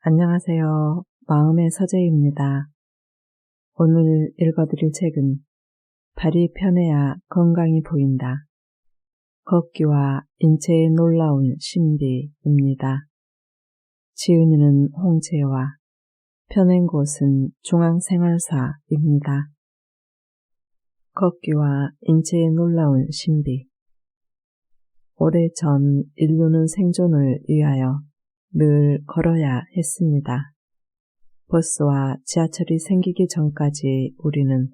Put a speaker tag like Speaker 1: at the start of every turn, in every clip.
Speaker 1: 안녕하세요. 마음의 서재입니다. 오늘 읽어드릴 책은 발이 편해야 건강이 보인다. 걷기와 인체의 놀라운 신비입니다. 지은이는 홍채와 펴낸 곳은 중앙생활사입니다. 걷기와 인체의 놀라운 신비. 오래전 인류는 생존을 위하여 늘 걸어야 했습니다. 버스와 지하철이 생기기 전까지 우리는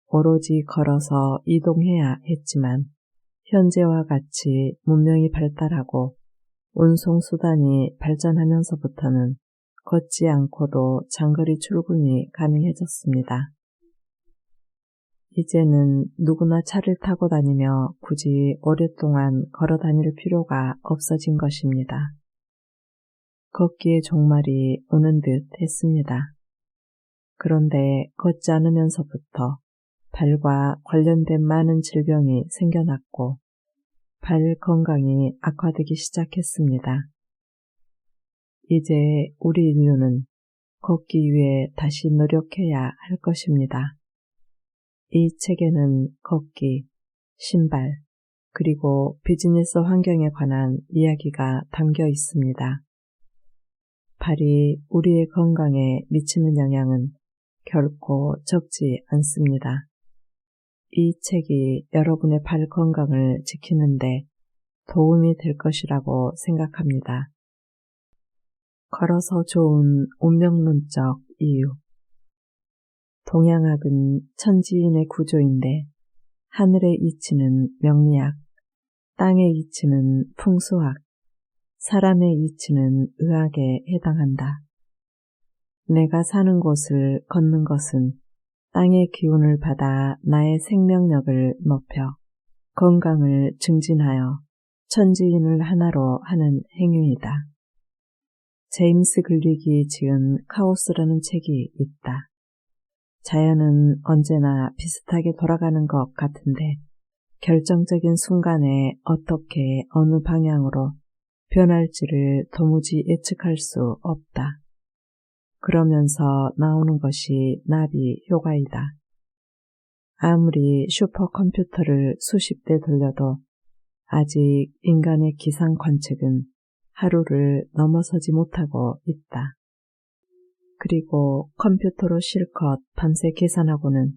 Speaker 1: 오로지 걸어서 이동해야 했지만 현재와 같이 문명이 발달하고 운송수단이 발전하면서부터는 걷지 않고도 장거리 출근이 가능해졌습니다. 이제는 누구나 차를 타고 다니며 굳이 오랫동안 걸어 다닐 필요가 없어진 것입니다. 걷기의 종말이 오는 듯 했습니다. 그런데 걷지 않으면서부터 발과 관련된 많은 질병이 생겨났고 발 건강이 악화되기 시작했습니다. 이제 우리 인류는 걷기 위해 다시 노력해야 할 것입니다. 이 책에는 걷기, 신발, 그리고 비즈니스 환경에 관한 이야기가 담겨 있습니다. 발이 우리의 건강에 미치는 영향은 결코 적지 않습니다. 이 책이 여러분의 발 건강을 지키는데 도움이 될 것이라고 생각합니다. 걸어서 좋은 운명론적 이유. 동양학은 천지인의 구조인데 하늘의 이치는 명리학, 땅의 이치는 풍수학, 사람의 이치는 의학에 해당한다. 내가 사는 곳을 걷는 것은 땅의 기운을 받아 나의 생명력을 높여 건강을 증진하여 천지인을 하나로 하는 행위이다. 제임스 글릭이 지은 카오스라는 책이 있다. 자연은 언제나 비슷하게 돌아가는 것 같은데 결정적인 순간에 어떻게 어느 방향으로 변할지를 도무지 예측할 수 없다. 그러면서 나오는 것이 나비 효과이다. 아무리 슈퍼컴퓨터를 수십 대 돌려도 아직 인간의 기상 관측은 하루를 넘어서지 못하고 있다. 그리고 컴퓨터로 실컷 밤새 계산하고는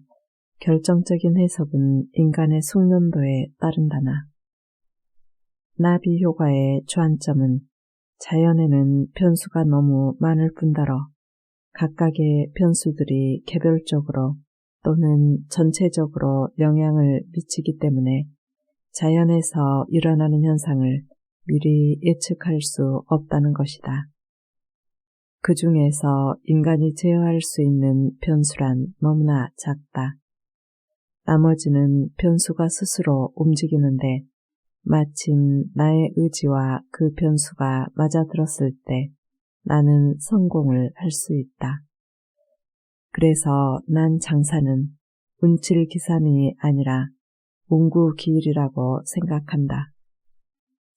Speaker 1: 결정적인 해석은 인간의 숙련도에 따른다나. 나비 효과의 주안점은 자연에는 변수가 너무 많을 뿐더러 각각의 변수들이 개별적으로 또는 전체적으로 영향을 미치기 때문에 자연에서 일어나는 현상을 미리 예측할 수 없다는 것이다. 그 중에서 인간이 제어할 수 있는 변수란 너무나 작다. 나머지는 변수가 스스로 움직이는데 마침 나의 의지와 그 변수가 맞아들었을 때 나는 성공을 할 수 있다. 그래서 난 장사는 운칠기삼이 아니라 운구기일이라고 생각한다.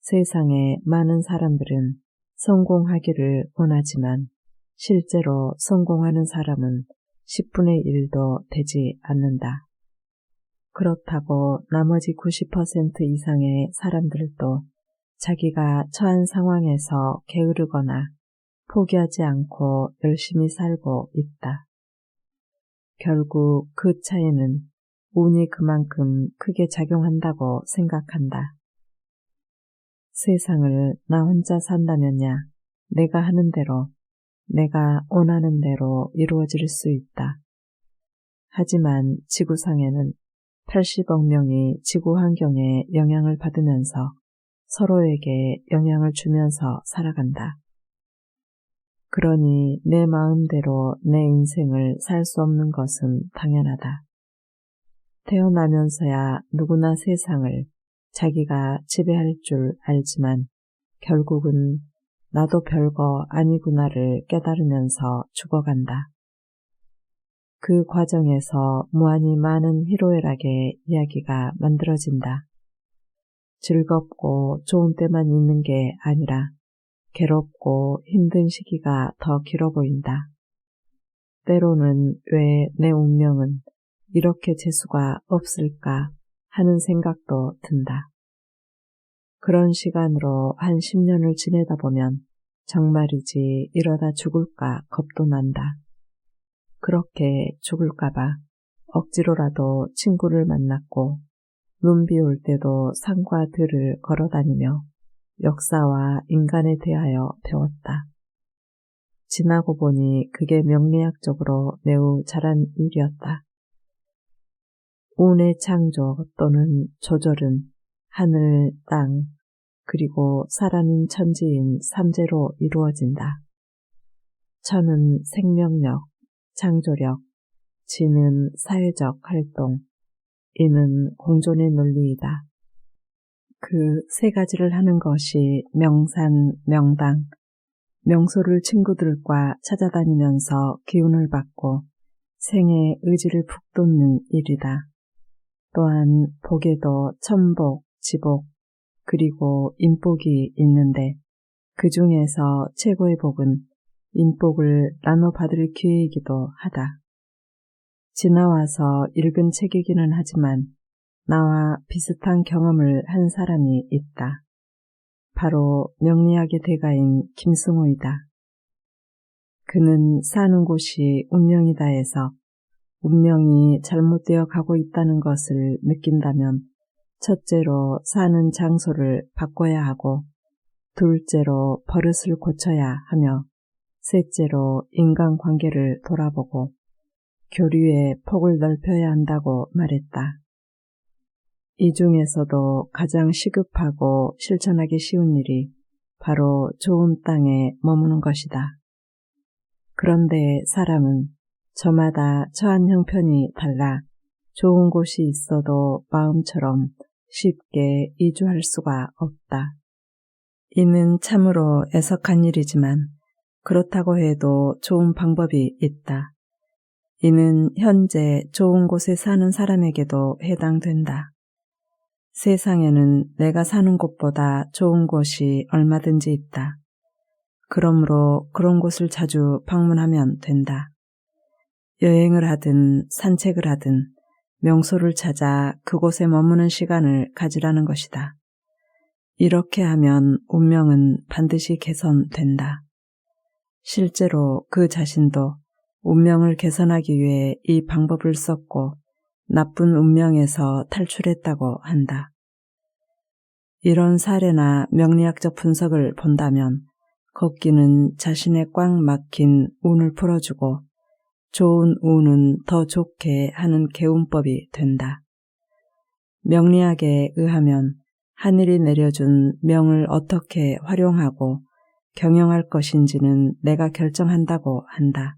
Speaker 1: 세상의 많은 사람들은 성공하기를 원하지만 실제로 성공하는 사람은 10분의 1도 되지 않는다. 그렇다고 나머지 90% 이상의 사람들도 자기가 처한 상황에서 게으르거나 포기하지 않고 열심히 살고 있다. 결국 그 차이는 운이 그만큼 크게 작용한다고 생각한다. 세상을 나 혼자 산다면야 내가 하는 대로, 내가 원하는 대로 이루어질 수 있다. 하지만 지구상에는 80억 명이 지구 환경에 영향을 받으면서 서로에게 영향을 주면서 살아간다. 그러니 내 마음대로 내 인생을 살 수 없는 것은 당연하다. 태어나면서야 누구나 세상을 자기가 지배할 줄 알지만 결국은 나도 별거 아니구나를 깨달으면서 죽어간다. 그 과정에서 무한히 많은 희로애락의 이야기가 만들어진다. 즐겁고 좋은 때만 있는 게 아니라 괴롭고 힘든 시기가 더 길어 보인다. 때로는 왜 내 운명은 이렇게 재수가 없을까 하는 생각도 든다. 그런 시간으로 한 10년을 지내다 보면 정말이지 이러다 죽을까 겁도 난다. 그렇게 죽을까봐 억지로라도 친구를 만났고 눈 비 올 때도 산과 들을 걸어다니며 역사와 인간에 대하여 배웠다. 지나고 보니 그게 명리학적으로 매우 잘한 일이었다. 운의 창조 또는 조절은 하늘, 땅, 그리고 사람인 천지인 삼재로 이루어진다. 천은 생명력, 창조력, 지는 사회적 활동, 이는 공존의 논리이다. 그 세 가지를 하는 것이 명산, 명당, 명소를 친구들과 찾아다니면서 기운을 받고 생의 의지를 북돋는 일이다. 또한 복에도 천복, 지복, 그리고 인복이 있는데 그 중에서 최고의 복은 인복을 나눠 받을 기회이기도 하다. 지나와서 읽은 책이기는 하지만 나와 비슷한 경험을 한 사람이 있다. 바로 명리학의 대가인 김승호이다. 그는 사는 곳이 운명이다 해서 운명이 잘못되어 가고 있다는 것을 느낀다면 첫째로 사는 장소를 바꿔야 하고 둘째로 버릇을 고쳐야 하며 셋째로 인간관계를 돌아보고 교류의 폭을 넓혀야 한다고 말했다. 이 중에서도 가장 시급하고 실천하기 쉬운 일이 바로 좋은 땅에 머무는 것이다. 그런데 사람은 저마다 처한 형편이 달라 좋은 곳이 있어도 마음처럼 쉽게 이주할 수가 없다. 이는 참으로 애석한 일이지만 그렇다고 해도 좋은 방법이 있다. 이는 현재 좋은 곳에 사는 사람에게도 해당된다. 세상에는 내가 사는 곳보다 좋은 곳이 얼마든지 있다. 그러므로 그런 곳을 자주 방문하면 된다. 여행을 하든 산책을 하든 명소를 찾아 그곳에 머무는 시간을 가지라는 것이다. 이렇게 하면 운명은 반드시 개선된다. 실제로 그 자신도 운명을 개선하기 위해 이 방법을 썼고 나쁜 운명에서 탈출했다고 한다. 이런 사례나 명리학적 분석을 본다면 걷기는 자신의 꽉 막힌 운을 풀어주고 좋은 운은 더 좋게 하는 개운법이 된다. 명리학에 의하면 하늘이 내려준 명을 어떻게 활용하고 경영할 것인지는 내가 결정한다고 한다.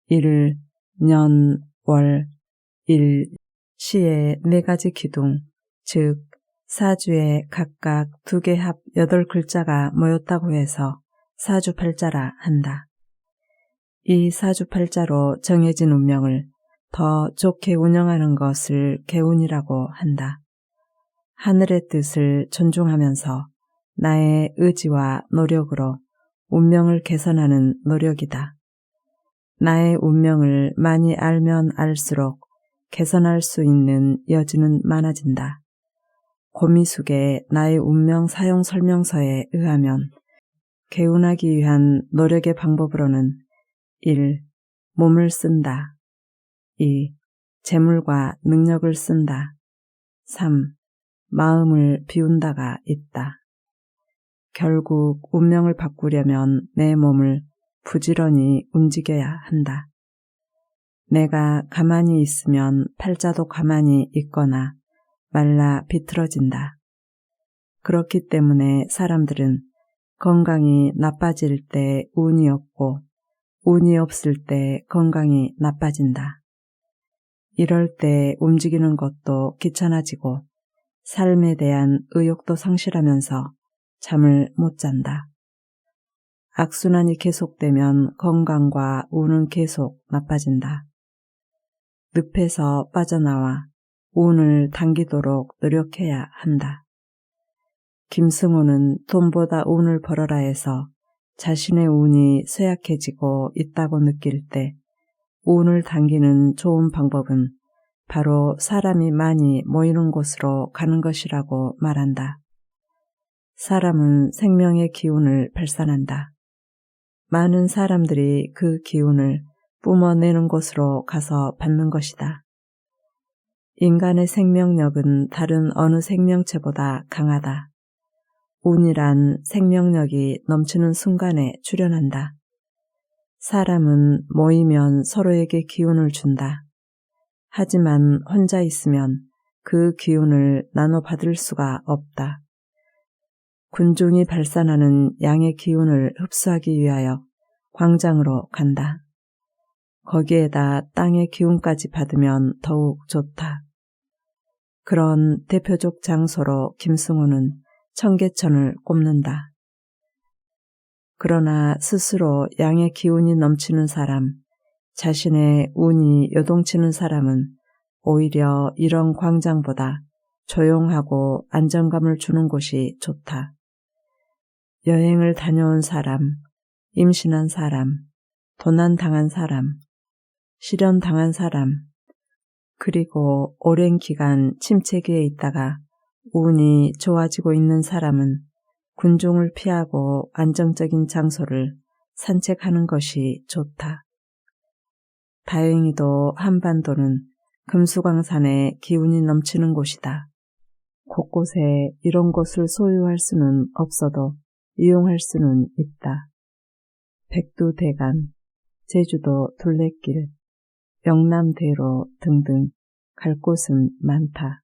Speaker 1: 이를 년, 월, 일, 시의 4가지 기둥, 즉 사주에 각각 2개 합 8글자가 모였다고 해서 사주팔자라 한다. 이 사주팔자로 정해진 운명을 더 좋게 운영하는 것을 개운이라고 한다. 하늘의 뜻을 존중하면서 나의 의지와 노력으로 운명을 개선하는 노력이다. 나의 운명을 많이 알면 알수록 개선할 수 있는 여지는 많아진다. 고미숙의 나의 운명 사용 설명서에 의하면 개운하기 위한 노력의 방법으로는 1. 몸을 쓴다. 2. 재물과 능력을 쓴다. 3. 마음을 비운다가 있다. 결국 운명을 바꾸려면 내 몸을 부지런히 움직여야 한다. 내가 가만히 있으면 팔자도 가만히 있거나 말라 비틀어진다. 그렇기 때문에 사람들은 건강이 나빠질 때 운이 없고 운이 없을 때 건강이 나빠진다. 이럴 때 움직이는 것도 귀찮아지고 삶에 대한 의욕도 상실하면서 잠을 못 잔다. 악순환이 계속되면 건강과 운은 계속 나빠진다. 늪에서 빠져나와 운을 당기도록 노력해야 한다. 김승호는 돈보다 운을 벌어라 해서 자신의 운이 쇠약해지고 있다고 느낄 때 운을 당기는 좋은 방법은 바로 사람이 많이 모이는 곳으로 가는 것이라고 말한다. 사람은 생명의 기운을 발산한다. 많은 사람들이 그 기운을 뿜어내는 곳으로 가서 받는 것이다. 인간의 생명력은 다른 어느 생명체보다 강하다. 운이란 생명력이 넘치는 순간에 출현한다. 사람은 모이면 서로에게 기운을 준다. 하지만 혼자 있으면 그 기운을 나눠 받을 수가 없다. 군중이 발산하는 양의 기운을 흡수하기 위하여 광장으로 간다. 거기에다 땅의 기운까지 받으면 더욱 좋다. 그런 대표적 장소로 김승호는 청계천을 꼽는다. 그러나 스스로 양의 기운이 넘치는 사람, 자신의 운이 요동치는 사람은 오히려 이런 광장보다 조용하고 안정감을 주는 곳이 좋다. 여행을 다녀온 사람, 임신한 사람, 도난당한 사람, 실연당한 사람, 그리고 오랜 기간 침체기에 있다가 운이 좋아지고 있는 사람은 군중을 피하고 안정적인 장소를 산책하는 것이 좋다. 다행히도 한반도는 금수강산에 기운이 넘치는 곳이다. 곳곳에 이런 곳을 소유할 수는 없어도 이용할 수는 있다. 백두대간, 제주도 둘레길, 영남대로 등등 갈 곳은 많다.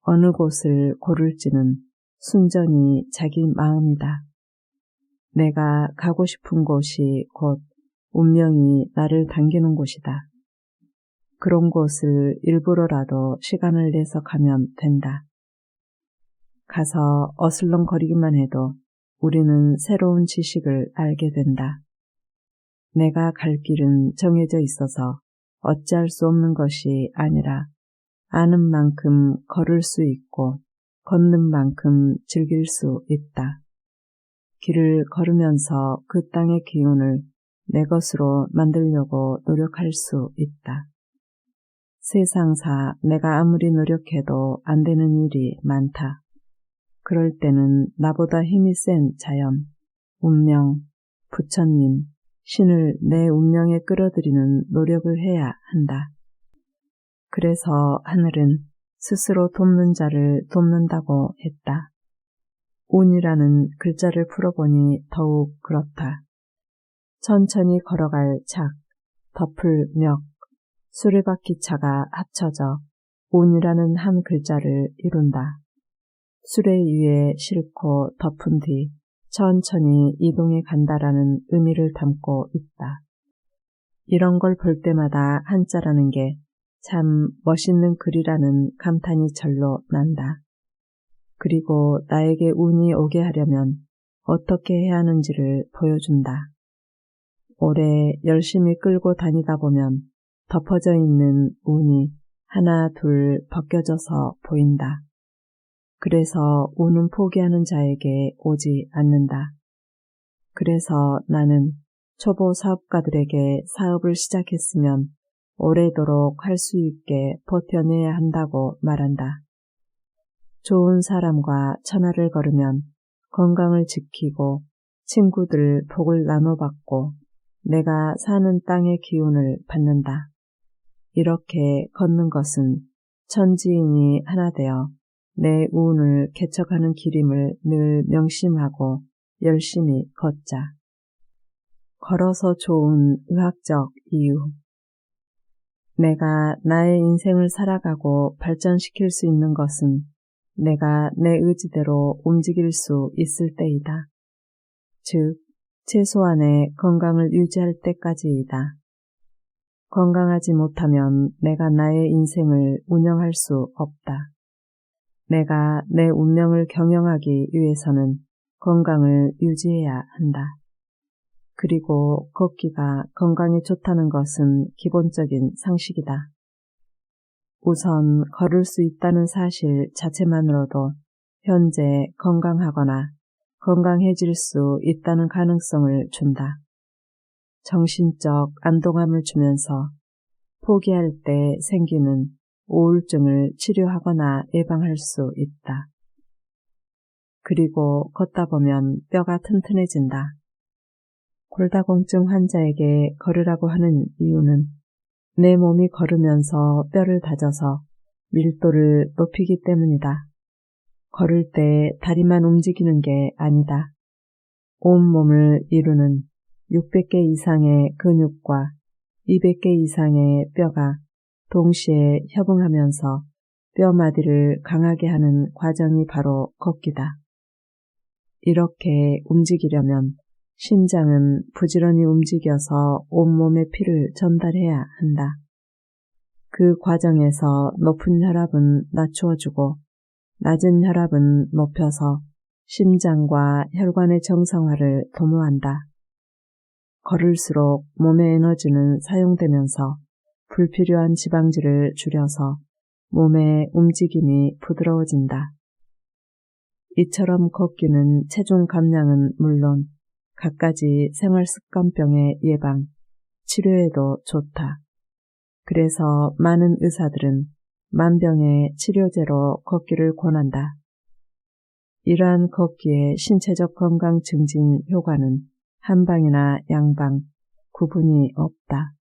Speaker 1: 어느 곳을 고를지는 순전히 자기 마음이다. 내가 가고 싶은 곳이 곧 운명이 나를 당기는 곳이다. 그런 곳을 일부러라도 시간을 내서 가면 된다. 가서 어슬렁거리기만 해도 우리는 새로운 지식을 알게 된다. 내가 갈 길은 정해져 있어서 어찌할 수 없는 것이 아니라 아는 만큼 걸을 수 있고 걷는 만큼 즐길 수 있다. 길을 걸으면서 그 땅의 기운을 내 것으로 만들려고 노력할 수 있다. 세상사 내가 아무리 노력해도 안 되는 일이 많다. 그럴 때는 나보다 힘이 센 자연, 운명, 부처님, 신을 내 운명에 끌어들이는 노력을 해야 한다. 그래서 하늘은 스스로 돕는 자를 돕는다고 했다. 운이라는 글자를 풀어보니 더욱 그렇다. 천천히 걸어갈 착, 덮을 멱, 수레바퀴차가 합쳐져 운이라는 한 글자를 이룬다. 수레 위에 싣고 덮은 뒤 천천히 이동해 간다라는 의미를 담고 있다. 이런 걸 볼 때마다 한자라는 게 참 멋있는 글이라는 감탄이 절로 난다. 그리고 나에게 운이 오게 하려면 어떻게 해야 하는지를 보여준다. 오래 열심히 끌고 다니다 보면 덮어져 있는 운이 하나 둘 벗겨져서 보인다. 그래서 운은 포기하는 자에게 오지 않는다. 그래서 나는 초보 사업가들에게 사업을 시작했으면 오래도록 할 수 있게 버텨내야 한다고 말한다. 좋은 사람과 천하를 걸으면 건강을 지키고 친구들 복을 나눠받고 내가 사는 땅의 기운을 받는다. 이렇게 걷는 것은 천지인이 하나 되어 내 운을 개척하는 길임을 늘 명심하고 열심히 걷자. 걸어서 좋은 의학적 이유. 내가 나의 인생을 살아가고 발전시킬 수 있는 것은 내가 내 의지대로 움직일 수 있을 때이다. 즉, 최소한의 건강을 유지할 때까지이다. 건강하지 못하면 내가 나의 인생을 운영할 수 없다. 내가 내 운명을 경영하기 위해서는 건강을 유지해야 한다. 그리고 걷기가 건강에 좋다는 것은 기본적인 상식이다. 우선 걸을 수 있다는 사실 자체만으로도 현재 건강하거나 건강해질 수 있다는 가능성을 준다. 정신적 안동함을 주면서 포기할 때 생기는 우울증을 치료하거나 예방할 수 있다. 그리고 걷다 보면 뼈가 튼튼해진다. 골다공증 환자에게 걸으라고 하는 이유는 내 몸이 걸으면서 뼈를 다져서 밀도를 높이기 때문이다. 걸을 때 다리만 움직이는 게 아니다. 온몸을 이루는 600개 이상의 근육과 200개 이상의 뼈가 동시에 협응하면서 뼈마디를 강하게 하는 과정이 바로 걷기다. 이렇게 움직이려면 심장은 부지런히 움직여서 온몸에 피를 전달해야 한다. 그 과정에서 높은 혈압은 낮추어주고 낮은 혈압은 높여서 심장과 혈관의 정상화를 도모한다. 걸을수록 몸의 에너지는 사용되면서 불필요한 지방질을 줄여서 몸의 움직임이 부드러워진다. 이처럼 걷기는 체중 감량은 물론 갖가지 생활습관병의 예방, 치료에도 좋다. 그래서 많은 의사들은 만병의 치료제로 걷기를 권한다. 이러한 걷기의 신체적 건강 증진 효과는 한방이나 양방, 구분이 없다.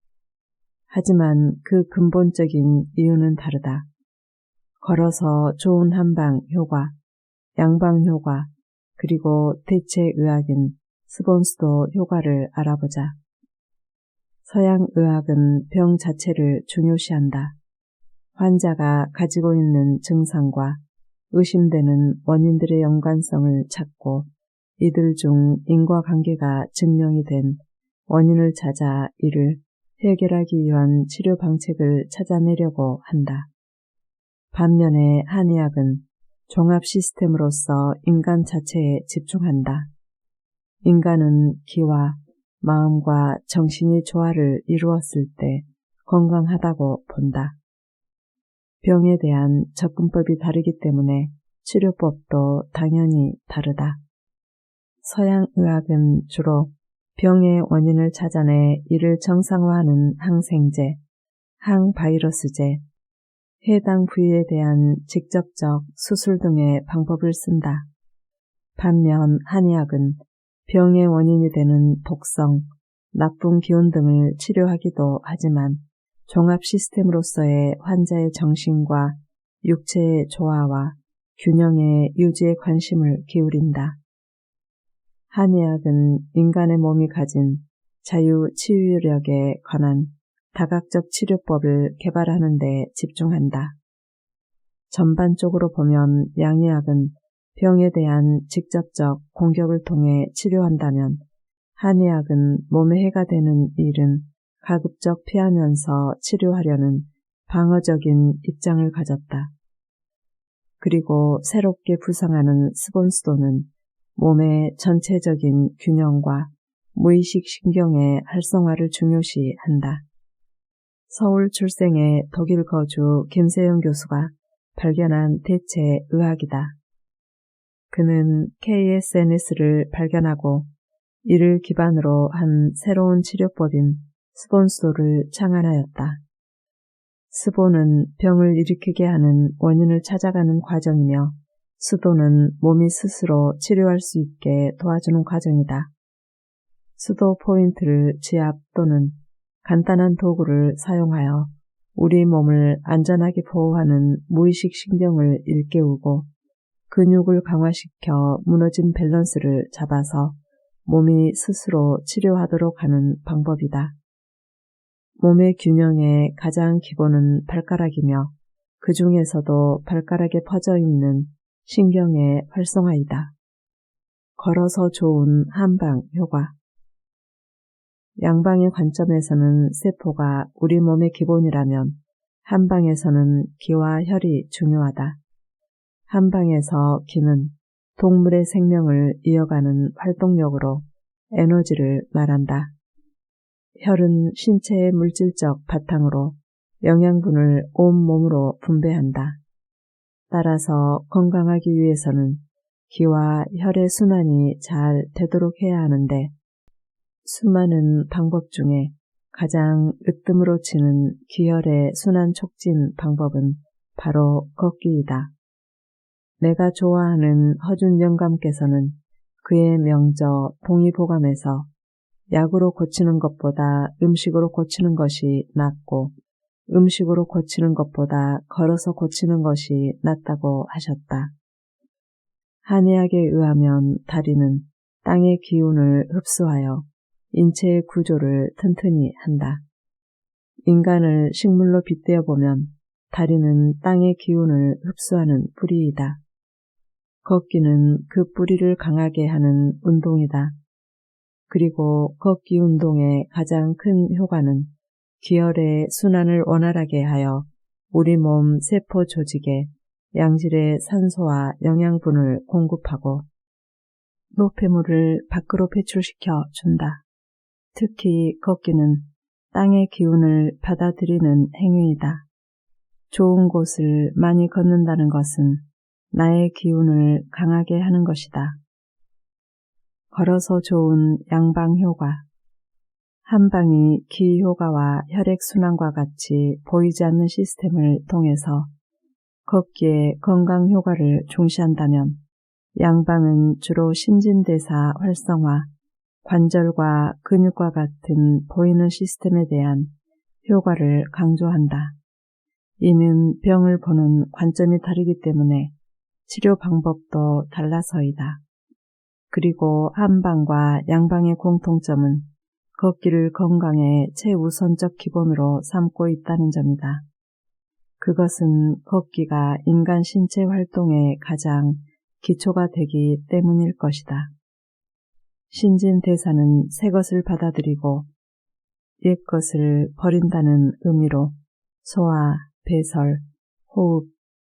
Speaker 1: 하지만 그 근본적인 이유는 다르다. 걸어서 좋은 한방 효과, 양방 효과, 그리고 대체의학인 스본스도 효과를 알아보자. 서양의학은 병 자체를 중요시한다. 환자가 가지고 있는 증상과 의심되는 원인들의 연관성을 찾고 이들 중 인과관계가 증명이 된 원인을 찾아 이를 해결하기 위한 치료 방책을 찾아내려고 한다. 반면에 한의학은 종합 시스템으로서 인간 자체에 집중한다. 인간은 기와 마음과 정신이 조화를 이루었을 때 건강하다고 본다. 병에 대한 접근법이 다르기 때문에 치료법도 당연히 다르다. 서양의학은 주로 병의 원인을 찾아내 이를 정상화하는 항생제, 항바이러스제, 해당 부위에 대한 직접적 수술 등의 방법을 쓴다. 반면 한의학은 병의 원인이 되는 독성, 나쁜 기운 등을 치료하기도 하지만 종합 시스템으로서의 환자의 정신과 육체의 조화와 균형의 유지에 관심을 기울인다. 한의학은 인간의 몸이 가진 자유치유력에 관한 다각적 치료법을 개발하는 데 집중한다. 전반적으로 보면 양의학은 병에 대한 직접적 공격을 통해 치료한다면 한의학은 몸에 해가 되는 일은 가급적 피하면서 치료하려는 방어적인 입장을 가졌다. 그리고 새롭게 부상하는 스본스도는 몸의 전체적인 균형과 무의식 신경의 활성화를 중요시한다. 서울 출생의 독일 거주 김세영 교수가 발견한 대체 의학이다. 그는 KSNS를 발견하고 이를 기반으로 한 새로운 치료법인 스본스도를 창안하였다. 스본은 병을 일으키게 하는 원인을 찾아가는 과정이며 수도는 몸이 스스로 치료할 수 있게 도와주는 과정이다. 수도 포인트를 지압 또는 간단한 도구를 사용하여 우리 몸을 안전하게 보호하는 무의식 신경을 일깨우고 근육을 강화시켜 무너진 밸런스를 잡아서 몸이 스스로 치료하도록 하는 방법이다. 몸의 균형의 가장 기본은 발가락이며 그 중에서도 발가락에 퍼져 있는 신경의 활성화이다. 걸어서 좋은 한방 효과. 양방의 관점에서는 세포가 우리 몸의 기본이라면 한방에서는 기와 혈이 중요하다. 한방에서 기는 동물의 생명을 이어가는 활동력으로 에너지를 말한다. 혈은 신체의 물질적 바탕으로 영양분을 온몸으로 분배한다. 따라서 건강하기 위해서는 기와 혈의 순환이 잘 되도록 해야 하는데 수많은 방법 중에 가장 으뜸으로 치는 기혈의 순환 촉진 방법은 바로 걷기이다. 내가 좋아하는 허준 영감께서는 그의 명저 동의보감에서 약으로 고치는 것보다 음식으로 고치는 것이 낫고 음식으로 고치는 것보다 걸어서 고치는 것이 낫다고 하셨다. 한의학에 의하면 다리는 땅의 기운을 흡수하여 인체의 구조를 튼튼히 한다. 인간을 식물로 빗대어 보면 다리는 땅의 기운을 흡수하는 뿌리이다. 걷기는 그 뿌리를 강하게 하는 운동이다. 그리고 걷기 운동의 가장 큰 효과는 기혈의 순환을 원활하게 하여 우리 몸 세포 조직에 양질의 산소와 영양분을 공급하고 노폐물을 밖으로 배출시켜 준다. 특히 걷기는 땅의 기운을 받아들이는 행위이다. 좋은 곳을 많이 걷는다는 것은 나의 기운을 강하게 하는 것이다. 걸어서 좋은 양방 효과. 한 방이 기 효과와 혈액 순환과 같이 보이지 않는 시스템을 통해서 걷기의 건강 효과를 중시한다면 양방은 주로 신진대사 활성화, 관절과 근육과 같은 보이는 시스템에 대한 효과를 강조한다. 이는 병을 보는 관점이 다르기 때문에 치료 방법도 달라서이다. 그리고 한방과 양방의 공통점은 걷기를 건강의 최우선적 기본으로 삼고 있다는 점이다. 그것은 걷기가 인간 신체 활동의 가장 기초가 되기 때문일 것이다. 신진대사는 새 것을 받아들이고 옛 것을 버린다는 의미로 소화, 배설, 호흡,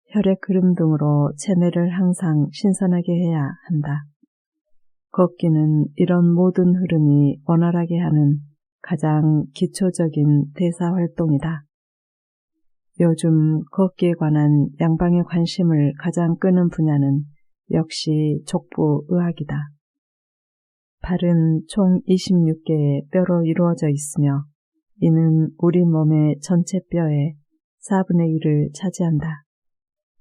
Speaker 1: 혈액 흐름 등으로 체내를 항상 신선하게 해야 한다. 걷기는 이런 모든 흐름이 원활하게 하는 가장 기초적인 대사활동이다. 요즘 걷기에 관한 양방의 관심을 가장 끄는 분야는 역시 족부의학이다. 발은 총 26개의 뼈로 이루어져 있으며 이는 우리 몸의 전체 뼈의 4분의 1을 차지한다.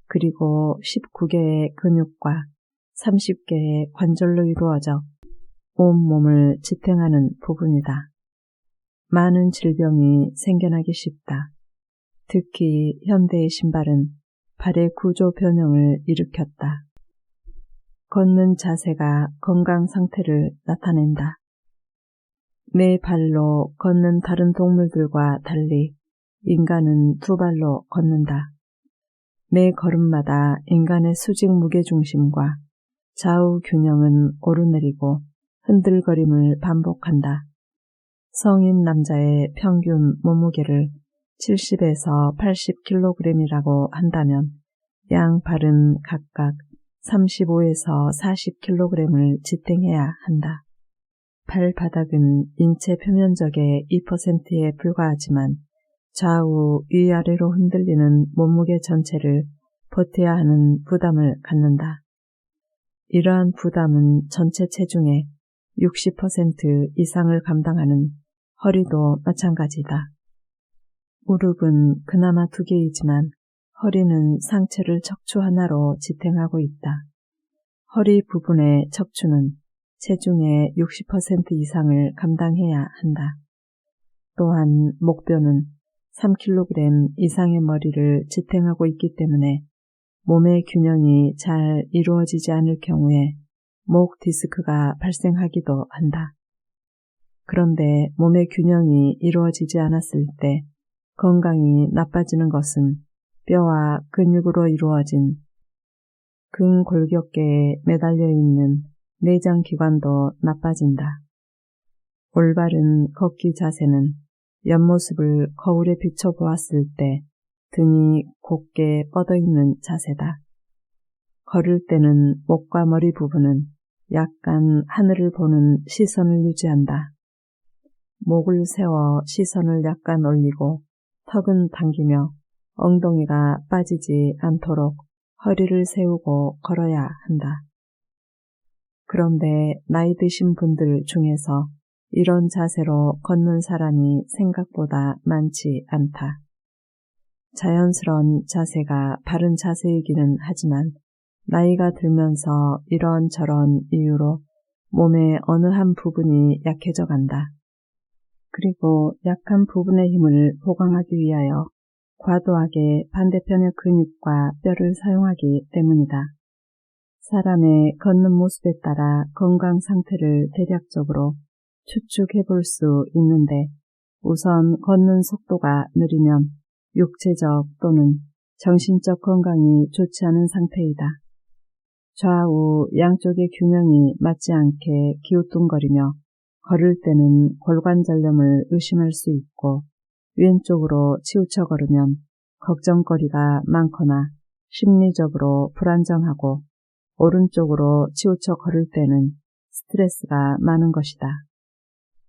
Speaker 1: 그리고 19개의 근육과 30개의 관절로 이루어져 온몸을 지탱하는 부분이다. 많은 질병이 생겨나기 쉽다. 특히 현대의 신발은 발의 구조 변형을 일으켰다. 걷는 자세가 건강 상태를 나타낸다. 네 발로 걷는 다른 동물들과 달리 인간은 두 발로 걷는다. 매 걸음마다 인간의 수직 무게중심과 좌우 균형은 오르내리고 흔들거림을 반복한다. 성인 남자의 평균 몸무게를 70에서 80kg이라고 한다면 양 발은 각각 35에서 40kg을 지탱해야 한다. 발바닥은 인체 표면적의 2%에 불과하지만 좌우 위아래로 흔들리는 몸무게 전체를 버텨야 하는 부담을 갖는다. 이러한 부담은 전체 체중의 60% 이상을 감당하는 허리도 마찬가지다. 무릎은 그나마 2개이지만 허리는 상체를 척추 하나로 지탱하고 있다. 허리 부분의 척추는 체중의 60% 이상을 감당해야 한다. 또한 목뼈는 3kg 이상의 머리를 지탱하고 있기 때문에 몸의 균형이 잘 이루어지지 않을 경우에 목 디스크가 발생하기도 한다. 그런데 몸의 균형이 이루어지지 않았을 때 건강이 나빠지는 것은 뼈와 근육으로 이루어진 근골격계에 매달려 있는 내장기관도 나빠진다. 올바른 걷기 자세는 옆모습을 거울에 비춰보았을 때 등이 곧게 뻗어있는 자세다. 걸을 때는 목과 머리 부분은 약간 하늘을 보는 시선을 유지한다. 목을 세워 시선을 약간 올리고 턱은 당기며 엉덩이가 빠지지 않도록 허리를 세우고 걸어야 한다. 그런데 나이 드신 분들 중에서 이런 자세로 걷는 사람이 생각보다 많지 않다. 자연스러운 자세가 바른 자세이기는 하지만 나이가 들면서 이런저런 이유로 몸의 어느 한 부분이 약해져 간다. 그리고 약한 부분의 힘을 보강하기 위하여 과도하게 반대편의 근육과 뼈를 사용하기 때문이다. 사람의 걷는 모습에 따라 건강 상태를 대략적으로 추측해 볼 수 있는데 우선 걷는 속도가 느리면 육체적 또는 정신적 건강이 좋지 않은 상태이다. 좌우 양쪽의 균형이 맞지 않게 기우뚱거리며 걸을 때는 골관절염을 의심할 수 있고 왼쪽으로 치우쳐 걸으면 걱정거리가 많거나 심리적으로 불안정하고 오른쪽으로 치우쳐 걸을 때는 스트레스가 많은 것이다.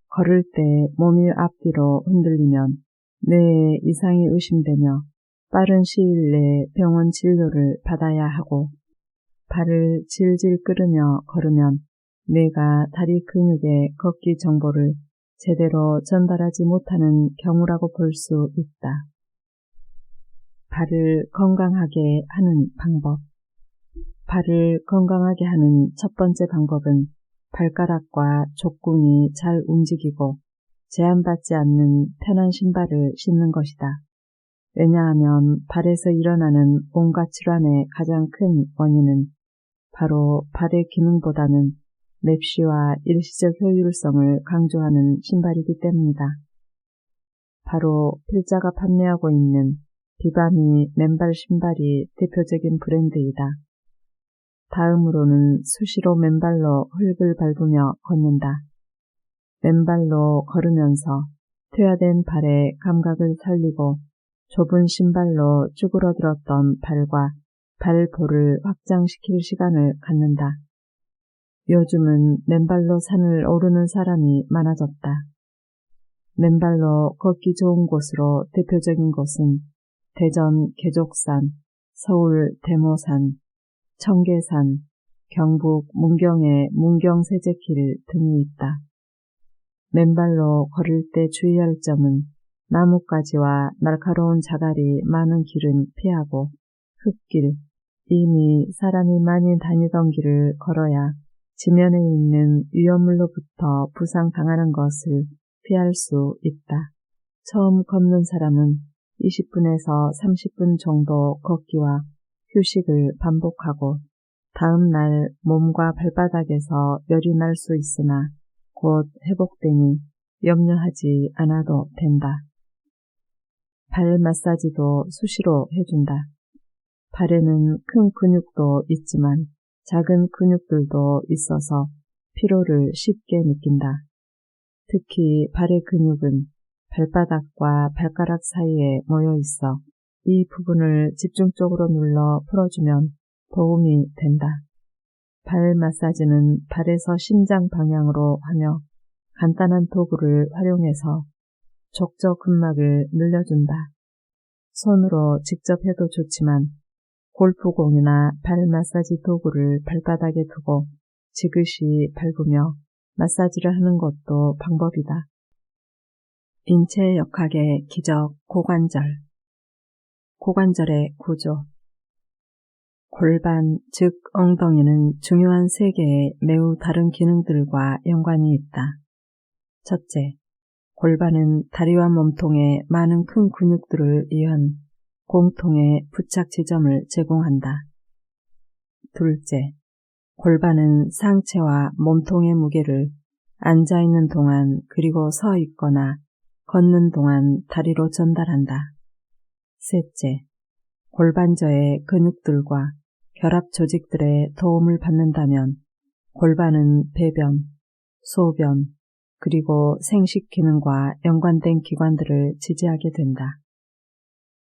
Speaker 1: 걸을 때 몸이 앞뒤로 흔들리면 뇌에 이상이 의심되며 빠른 시일 내에 병원 진료를 받아야 하고 발을 질질 끌으며 걸으면 뇌가 다리 근육의 걷기 정보를 제대로 전달하지 못하는 경우라고 볼 수 있다. 발을 건강하게 하는 방법. 발을 건강하게 하는 첫 번째 방법은 발가락과 족궁이 잘 움직이고 제한받지 않는 편한 신발을 신는 것이다. 왜냐하면 발에서 일어나는 온갖 질환의 가장 큰 원인은 바로 발의 기능보다는 맵시와 일시적 효율성을 강조하는 신발이기 때문이다. 바로 필자가 판매하고 있는 비바미 맨발 신발이 대표적인 브랜드이다. 다음으로는 수시로 맨발로 흙을 밟으며 걷는다. 맨발로 걸으면서 퇴화된 발의 감각을 살리고 좁은 신발로 쭈그러들었던 발과 발볼을 확장시킬 시간을 갖는다. 요즘은 맨발로 산을 오르는 사람이 많아졌다. 맨발로 걷기 좋은 곳으로 대표적인 곳은 대전 계족산, 서울 대모산, 청계산, 경북 문경의 문경세제길 등이 있다. 맨발로 걸을 때 주의할 점은 나뭇가지와 날카로운 자갈이 많은 길은 피하고 흙길, 이미 사람이 많이 다니던 길을 걸어야 지면에 있는 위험물로부터 부상당하는 것을 피할 수 있다. 처음 걷는 사람은 20분에서 30분 정도 걷기와 휴식을 반복하고 다음 날 몸과 발바닥에서 열이 날 수 있으나 곧 회복되니 염려하지 않아도 된다. 발 마사지도 수시로 해준다. 발에는 큰 근육도 있지만 작은 근육들도 있어서 피로를 쉽게 느낀다. 특히 발의 근육은 발바닥과 발가락 사이에 모여 있어 이 부분을 집중적으로 눌러 풀어주면 도움이 된다. 발 마사지는 발에서 심장 방향으로 하며 간단한 도구를 활용해서 족저근막을 늘려준다. 손으로 직접 해도 좋지만 골프공이나 발 마사지 도구를 발바닥에 두고 지그시 밟으며 마사지를 하는 것도 방법이다. 인체 역학의 기적 고관절. 고관절의 구조. 골반, 즉 엉덩이는 중요한 세 개의 매우 다른 기능들과 연관이 있다. 첫째, 골반은 다리와 몸통의 많은 큰 근육들을 위한 공통의 부착 지점을 제공한다. 둘째, 골반은 상체와 몸통의 무게를 앉아있는 동안 그리고 서 있거나 걷는 동안 다리로 전달한다. 셋째, 골반저의 근육들과 결합 조직들의 도움을 받는다면 골반은 배변, 소변, 그리고 생식 기능과 연관된 기관들을 지지하게 된다.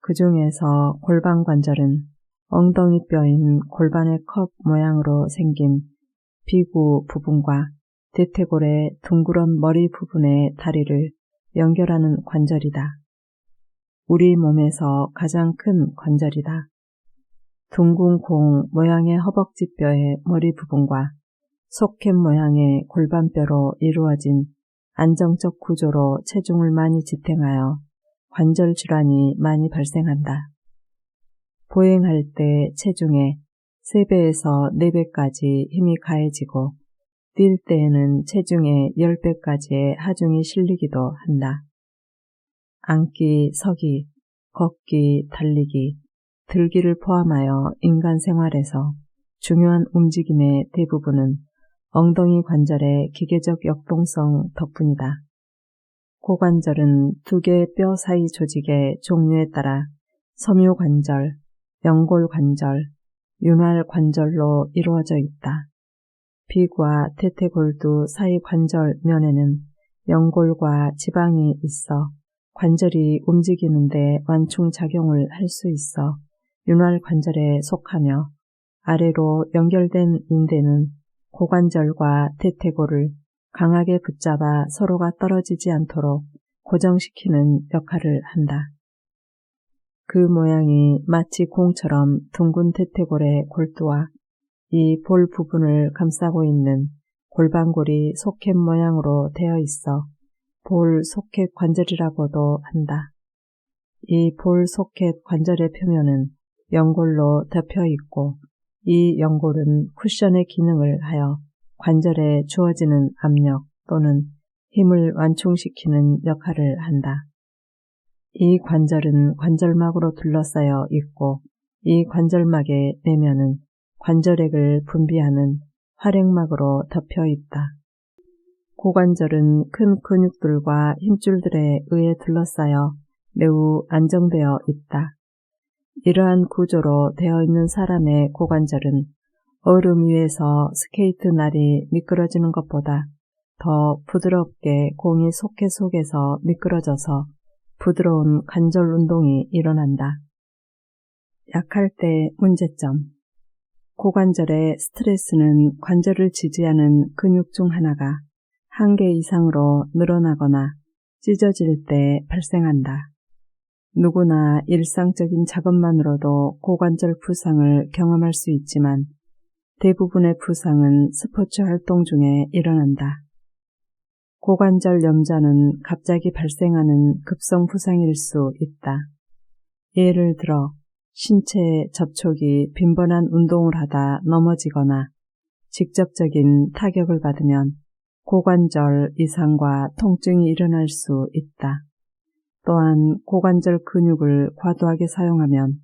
Speaker 1: 그 중에서 골반 관절은 엉덩이 뼈인 골반의 컵 모양으로 생긴 비구 부분과 대퇴골의 둥그런 머리 부분의 다리를 연결하는 관절이다. 우리 몸에서 가장 큰 관절이다. 둥근 공 모양의 허벅지뼈의 머리 부분과 소켓 모양의 골반뼈로 이루어진 안정적 구조로 체중을 많이 지탱하여 관절 질환이 많이 발생한다. 보행할 때 체중에 3배에서 4배까지 힘이 가해지고 뛸 때에는 체중의 10배까지의 하중이 실리기도 한다. 앉기, 서기, 걷기, 달리기, 들기를 포함하여 인간 생활에서 중요한 움직임의 대부분은 엉덩이 관절의 기계적 역동성 덕분이다. 고관절은 두 개의 뼈 사이 조직의 종류에 따라 섬유관절, 연골관절, 윤활관절로 이루어져 있다. 비구와 대퇴골두 사이 관절면에는 연골과 지방이 있어 관절이 움직이는데 완충작용을 할 수 있어 윤활관절에 속하며 아래로 연결된 인대는 고관절과 대퇴골을 강하게 붙잡아 서로가 떨어지지 않도록 고정시키는 역할을 한다. 그 모양이 마치 공처럼 둥근 대퇴골의 골두와 이 볼 부분을 감싸고 있는 골반골이 소켓 모양으로 되어 있어 볼 소켓 관절이라고도 한다. 이 볼 소켓 관절의 표면은 연골로 덮여 있고 이 연골은 쿠션의 기능을 하여 관절에 주어지는 압력 또는 힘을 완충시키는 역할을 한다. 이 관절은 관절막으로 둘러싸여 있고 이 관절막의 내면은 관절액을 분비하는 활액막으로 덮여 있다. 고관절은 큰 근육들과 힘줄들에 의해 둘러싸여 매우 안정되어 있다. 이러한 구조로 되어 있는 사람의 고관절은 얼음 위에서 스케이트 날이 미끄러지는 것보다 더 부드럽게 공이 소켓 속에서 미끄러져서 부드러운 관절 운동이 일어난다. 약할 때 문제점. 고관절의 스트레스는 관절을 지지하는 근육 중 하나가 한계 이상으로 늘어나거나 찢어질 때 발생한다. 누구나 일상적인 작업만으로도 고관절 부상을 경험할 수 있지만 대부분의 부상은 스포츠 활동 중에 일어난다. 고관절 염좌는 갑자기 발생하는 급성 부상일 수 있다. 예를 들어 신체 접촉이 빈번한 운동을 하다 넘어지거나 직접적인 타격을 받으면 고관절 이상과 통증이 일어날 수 있다. 또한 고관절 근육을 과도하게 사용하면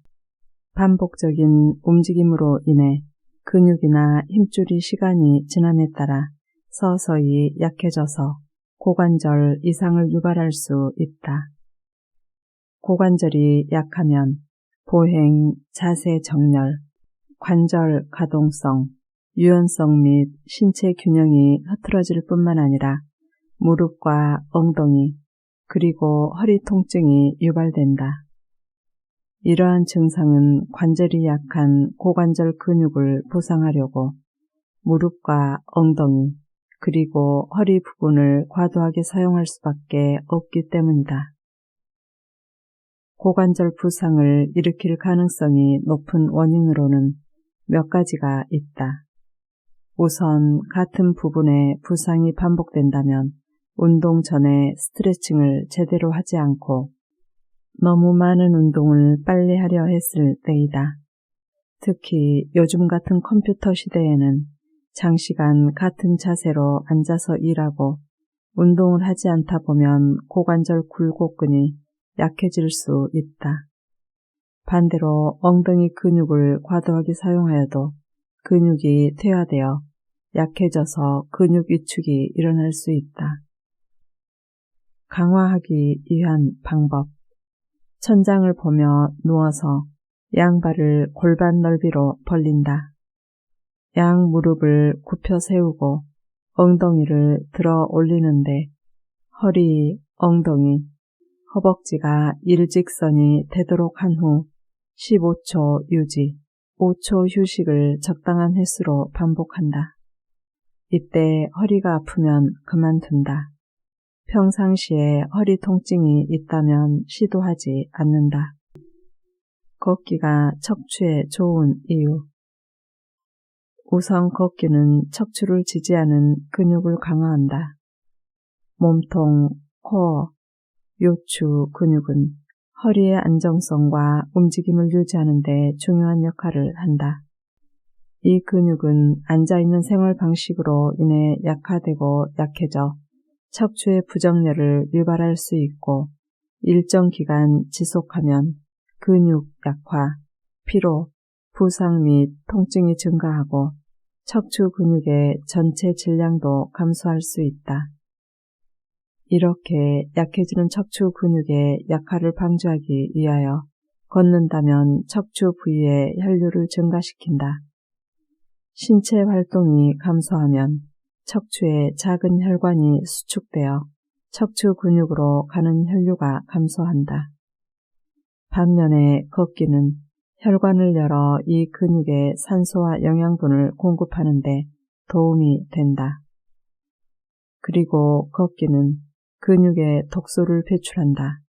Speaker 1: 반복적인 움직임으로 인해 근육이나 힘줄이 시간이 지남에 따라 서서히 약해져서 고관절 이상을 유발할 수 있다. 고관절이 약하면 보행, 자세 정렬, 관절 가동성, 유연성 및 신체 균형이 흐트러질 뿐만 아니라 무릎과 엉덩이, 그리고 허리 통증이 유발된다. 이러한 증상은 관절이 약한 고관절 근육을 보상하려고 무릎과 엉덩이, 그리고 허리 부분을 과도하게 사용할 수밖에 없기 때문이다. 고관절 부상을 일으킬 가능성이 높은 원인으로는 몇 가지가 있다. 우선 같은 부분의 부상이 반복된다면 운동 전에 스트레칭을 제대로 하지 않고 너무 많은 운동을 빨리 하려 했을 때이다. 특히 요즘 같은 컴퓨터 시대에는 장시간 같은 자세로 앉아서 일하고 운동을 하지 않다 보면 고관절 굴곡근이 약해질 수 있다. 반대로 엉덩이 근육을 과도하게 사용하여도 근육이 퇴화되어 약해져서 근육 위축이 일어날 수 있다. 강화하기 위한 방법. 천장을 보며 누워서 양발을 골반 넓이로 벌린다. 양 무릎을 굽혀 세우고 엉덩이를 들어 올리는데 허리, 엉덩이, 허벅지가 일직선이 되도록 한 후 15초 유지, 5초 휴식을 적당한 횟수로 반복한다. 이때 허리가 아프면 그만둔다. 평상시에 허리 통증이 있다면 시도하지 않는다. 걷기가 척추에 좋은 이유. 우선 걷기는 척추를 지지하는 근육을 강화한다. 몸통, 코어, 요추 근육은 허리의 안정성과 움직임을 유지하는 데 중요한 역할을 한다. 이 근육은 앉아있는 생활 방식으로 인해 약화되고 약해져 척추의 부정렬을 유발할 수 있고 일정 기간 지속하면 근육 약화, 피로, 부상 및 통증이 증가하고 척추 근육의 전체 질량도 감소할 수 있다. 이렇게 약해지는 척추 근육의 약화를 방지하기 위하여 걷는다면 척추 부위의 혈류를 증가시킨다. 신체 활동이 감소하면 척추에 작은 혈관이 수축되어 척추 근육으로 가는 혈류가 감소한다. 반면에 걷기는 혈관을 열어 이 근육에 산소와 영양분을 공급하는 데 도움이 된다. 그리고 걷기는 근육에 독소를 배출한다.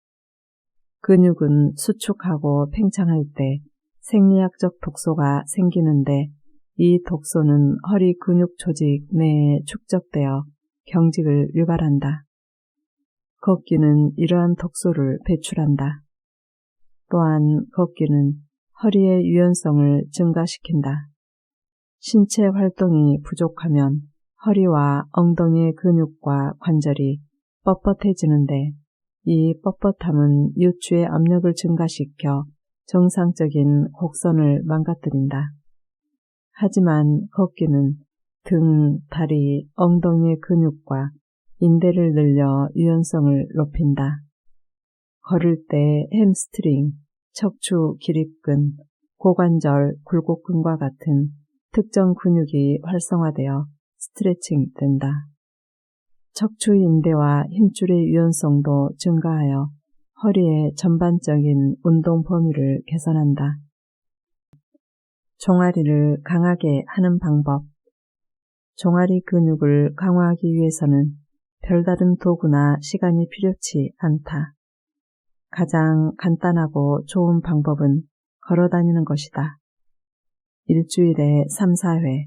Speaker 1: 근육은 수축하고 팽창할 때 생리학적 독소가 생기는데 이 독소는 허리 근육 조직 내에 축적되어 경직을 유발한다. 걷기는 이러한 독소를 배출한다. 또한 걷기는 허리의 유연성을 증가시킨다. 신체 활동이 부족하면 허리와 엉덩이의 근육과 관절이 뻣뻣해지는데 이 뻣뻣함은 요추의 압력을 증가시켜 정상적인 곡선을 망가뜨린다. 하지만 걷기는 등, 다리, 엉덩이의 근육과 인대를 늘려 유연성을 높인다. 걸을 때 햄스트링, 척추 기립근, 고관절, 굴곡근과 같은 특정 근육이 활성화되어 스트레칭 된다. 척추 인대와 힘줄의 유연성도 증가하여 허리의 전반적인 운동 범위를 개선한다. 종아리를 강하게 하는 방법. 종아리 근육을 강화하기 위해서는 별다른 도구나 시간이 필요치 않다. 가장 간단하고 좋은 방법은 걸어다니는 것이다. 일주일에 3, 4회,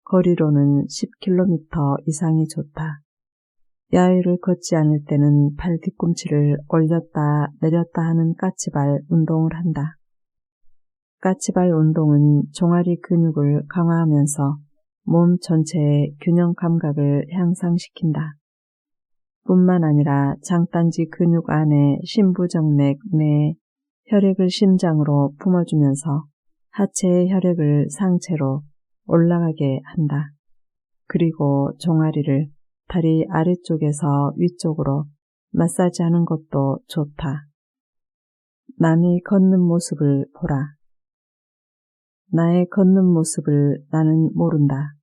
Speaker 1: 거리로는 10km 이상이 좋다. 야외를 걷지 않을 때는 발 뒤꿈치를 올렸다 내렸다 하는 까치발 운동을 한다. 까치발 운동은 종아리 근육을 강화하면서 몸 전체의 균형 감각을 향상시킨다. 뿐만 아니라 장단지 근육 안에 심부정맥 내에 혈액을 심장으로 뿜어주면서 하체의 혈액을 상체로 올라가게 한다. 그리고 종아리를 다리 아래쪽에서 위쪽으로 마사지하는 것도 좋다. 남이 걷는 모습을 보라. 나의 걷는 모습을 나는 모른다.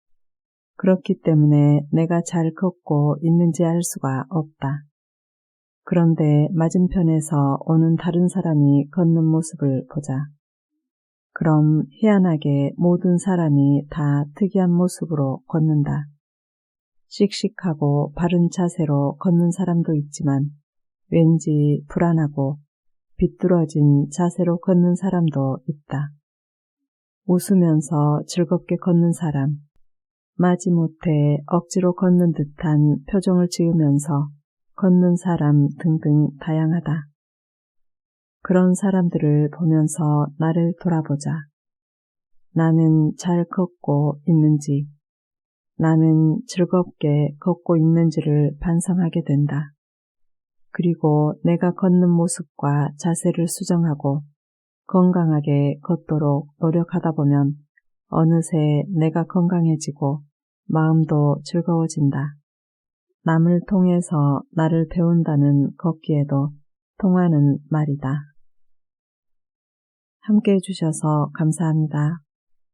Speaker 1: 그렇기 때문에 내가 잘 걷고 있는지 알 수가 없다. 그런데 맞은편에서 오는 다른 사람이 걷는 모습을 보자. 그럼 희한하게 모든 사람이 다 특이한 모습으로 걷는다. 씩씩하고 바른 자세로 걷는 사람도 있지만 왠지 불안하고 비뚤어진 자세로 걷는 사람도 있다. 웃으면서 즐겁게 걷는 사람, 마지못해 억지로 걷는 듯한 표정을 지으면서 걷는 사람 등등 다양하다. 그런 사람들을 보면서 나를 돌아보자. 나는 잘 걷고 있는지, 나는 즐겁게 걷고 있는지를 반성하게 된다. 그리고 내가 걷는 모습과 자세를 수정하고 건강하게 걷도록 노력하다 보면 어느새 내가 건강해지고 마음도 즐거워진다. 남을 통해서 나를 배운다는 걷기에도 통하는 말이다. 함께 해주셔서 감사합니다.